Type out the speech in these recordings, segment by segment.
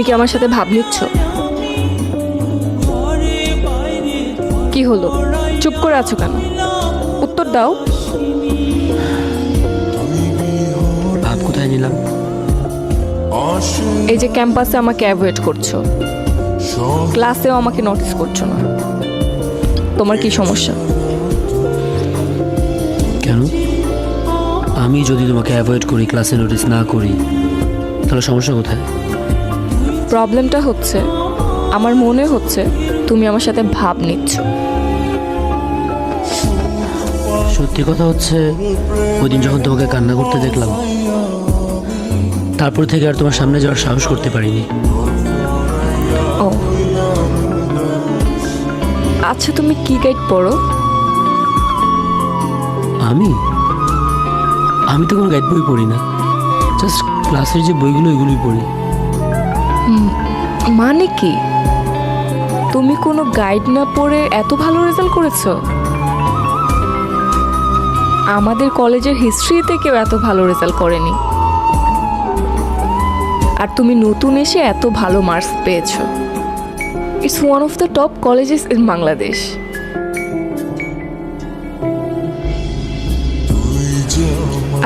কি আমার সাথে ভাব নিচ্ছ? কি হলো, চুপ করে আছো কেন? উত্তর দাও। ভাব কোথায় নিলাম? এই যে ক্যাম্পাসে আমাকে অ্যাভয়েড করছো, ক্লাসেও আমাকে নোটিস করছো না। তোমার কি সমস্যা? কেন? আমি যদি তোমাকে অ্যাভয়েড করি, ক্লাসে নোটিস না করি, তাহলে সমস্যা কোথায়? প্রবলেমটা হচ্ছে আমার মনে হচ্ছে তুমি আমার সাথে ভাব নিচ্ছ। সত্যি কথা হচ্ছে, ওই দিন যখন তোমাকে কান্না করতে দেখলাম, তারপর থেকে আর তোমার সামনে যাওয়ার সাহস করতে পারিনি। ও আচ্ছা, তুমি কি গাইড পড়ো? আমি আমি তো কোনো গাইড বই পড়ি না, জাস্ট ক্লাসের যে বইগুলো ওইগুলোই পড়ি। মানে কি, তুমি কোনো গাইড না পড়ে এত ভালো রেজাল্ট করেছো? আমাদের কলেজের হিস্ট্রিতে কেউ এত ভালো রেজাল্ট করেনি, আর তুমি নতুন এসে এত ভালো মার্কস পেয়েছো। It's one of the top colleges in Bangladesh.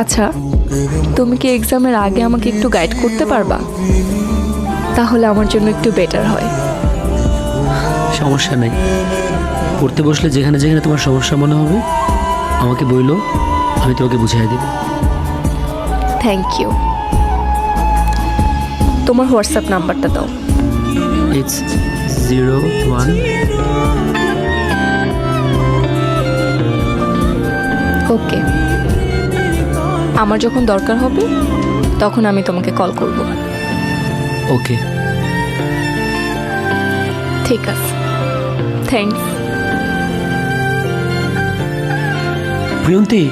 আচ্ছা, তুমি কি এক্সামের আগে আমাকে একটু গাইড করতে পারবা? তাহলে আমার জন্য একটু বেটার হয়। সমস্যা নেই, পড়তে বসলে যেখানে যেখানে তোমার সমস্যা মনে হবে আমাকে বইলো, আমি তোমাকে বুঝিয়ে দেব। Thank you. তোমার হোয়াটসঅ্যাপ নাম্বারটা দাও। ইটস 01। ওকে, আমার যখন দরকার হবে তখন আমি তোমাকে কল করব। ওকে, ঠিক আছে, থ্যাঙ্কস। প্রিয়ন্তী।